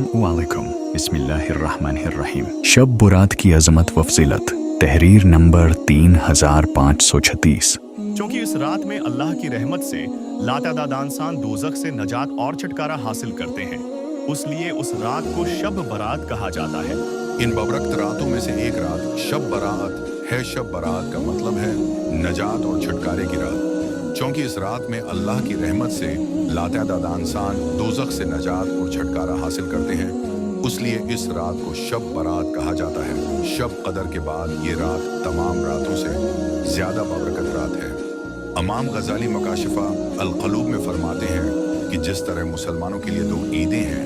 अस्सलामुअलैकुम बिस्मिल्लाहिर्रहमानिर्रहीम। शब बरात की अजमत व फजीलत, तहरीर नंबर 3536। क्योंकि इस रात में अल्लाह की रहमत से लातादाद इंसान दोज़ख से नजात और छुटकारा हासिल करते हैं, उसलिए उस रात को शब बरात कहा जाता है। इन बबरकत रातों में से एक रात शब बरात है। शब बरात का मतलब है नजात और छुटकारे की रात, क्योंकि इस रात में अल्लाह की रहमत से लातादाद इंसान दोज़ख से नजात और छुटकारा हासिल करते हैं, उसलिए इस रात को शब बरात कहा जाता है। शब कदर के बाद ये रात तमाम रातों से ज़्यादा बबरकत रात है। इमाम गज़ाली मकाशिफ़ा अल-क़लूब में फरमाते हैं कि जिस तरह मुसलमानों के लिए 2 ईदें हैं,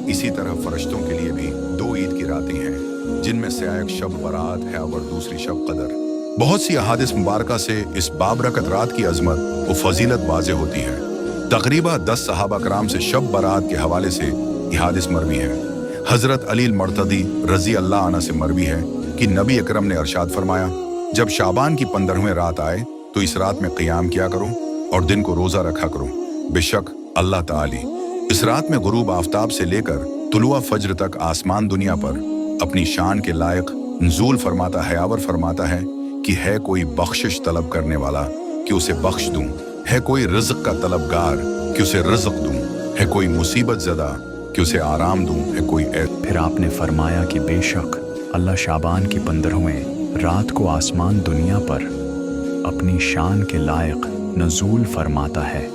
इसी तरह फ़रिश्तों के लिए भी 2 ईद की रातें हैं, जिनमें से एक शब बरात है और दूसरी शब कदर। बहुत सी अहादिस मुबारका से इस बाबरकत रात की अजमत व फजीलत वाज़े होती है। तकरीबन 10 सहाबा कराम से शब बरात के हवाले से अहादिस मरवी है। हज़रत अली मर्तदी रज़ी अल्लाह अन्हु से मरवी है कि नबी अकरम ने अरशाद फरमाया, जब शाबान की 15वीं रात आए तो इस रात में क़ियाम किया करो और दिन को रोज़ा रखा करो। बेशक अल्लाह ताली इस रात में गुरूब आफ्ताब से लेकर तुलुआ फज्र तक आसमान दुनिया पर अपनी शान के लायक नुज़ूल फरमाता है, यावर फरमाता है कि है कोई बख्शिश तलब करने वाला कि उसे बख्श दूं, है कोई रिज़्क़ का तलबगार कि उसे रिज़्क़ दूं, है कोई मुसीबत ज़दा कि उसे आराम दूं, है कोई फिर आपने फरमाया कि बेशक अल्लाह शाबान की 15वें रात को आसमान दुनिया पर अपनी शान के लायक नज़ूल फरमाता है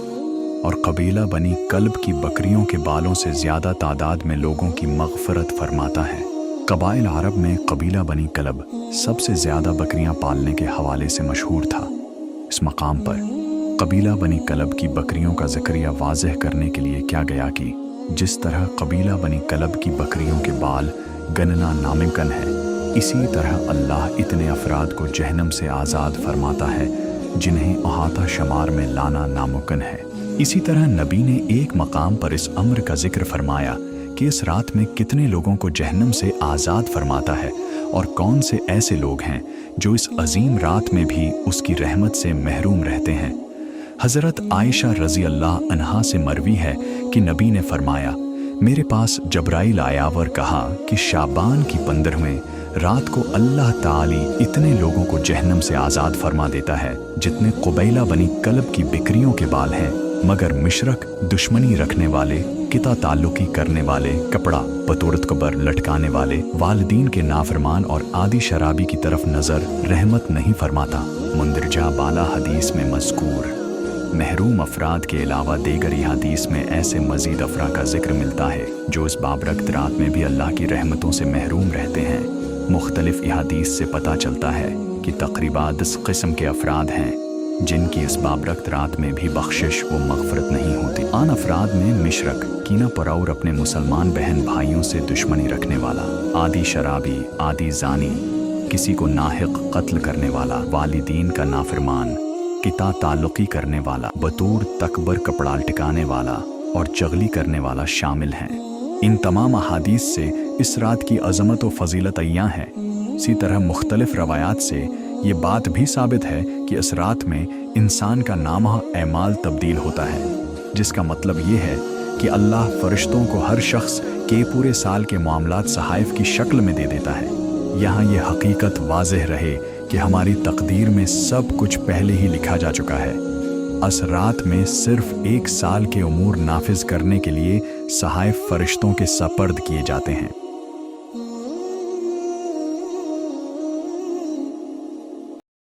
और कबीला बनी कल्ब की बकरियों के बालों से ज़्यादा तादाद में लोगों की मग़फ़रत फरमाता है। कबाइल अरब में कबीला बनी कलब सबसे ज़्यादा बकरियां पालने के हवाले से मशहूर था। इस मकाम पर कबीला बनी कलब की बकरियों का ज़िक्र वाज़ेह करने के लिए क्या गया कि जिस तरह कबीला बनी कलब की बकरियों के बाल गणना नामुमकिन है, इसी तरह अल्लाह इतने अफराद को जहन्नम से आज़ाद फरमाता है जिन्हें अहाता शमार में लाना नामुमकिन है। इसी तरह नबी ने एक मकाम पर इस अम्र का जिक्र फरमाया कि इस रात में कितने लोगों को जहन्नम से आज़ाद फरमाता है और कौन से ऐसे लोग हैं जो इस अजीम रात में भी उसकी रहमत से महरूम रहते हैं। हज़रत आयशा रज़ी अल्लाह अन्हा से मरवी है कि नबी ने फरमाया, मेरे पास जब्राइल आया और कहा कि शाबान की 15वें रात को अल्लाह ताली इतने लोगों को जहन्नम से आज़ाद फरमा देता है जितने कुबैला बनी कलब की बिक्रियों के बाल हैं, मगर मिशरक दुश्मनी रखने वाले, किता ताल्लुकी करने वाले, कपड़ा बतौरत कबर लटकाने वाले, वालिदीन के नाफरमान और आदि शराबी की तरफ नज़र रहमत नहीं फरमाता। मुंदरजा बाला हदीस में मज़कूर महरूम अफराद के अलावा दीगर हदीस में ऐसे मज़ीद अफरा का जिक्र मिलता है जो इस बाबरकत रात में भी अल्लाह की रहमतों से महरूम रहते हैं। मुख्तलिफ हदीस से पता चलता है कि तकरीबन 10 किस्म के अफराद हैं जिनकी इस बाबरकत रात में भी बख्शिश व मग़फ़रत नहीं होती। आन अफराद में मिशरक कीना पराउर अपने मुसलमान बहन भाइयों से दुश्मनी रखने वाला, आदि शराबी, आदि जानी, किसी को नाहिक कत्ल करने वाला, वालिदीन का नाफरमान, किता ताल्लुकी करने वाला, बतूर तकबर कपड़ा टिकाने वाला और चगली करने वाला शामिल हैं। इन तमाम अहादीस से इस रात की अज़मत व फजीलत अय्यां हैं। इसी तरह मुख्तलिफ रवायात से ये बात भी साबित है कि इस रात में इंसान का नामा एमाल तब्दील होता है, जिसका मतलब ये है कि अल्लाह फरिश्तों को हर शख्स के पूरे साल के मामलात सहाइफ की शक्ल में दे देता है। यहाँ ये हकीकत वाज़ेह रहे कि हमारी तकदीर में सब कुछ पहले ही लिखा जा चुका है। इस रात में सिर्फ 1 साल के उमूर नाफिज करने के लिए सहाइफ फरिश्तों के सपर्द किए जाते हैं।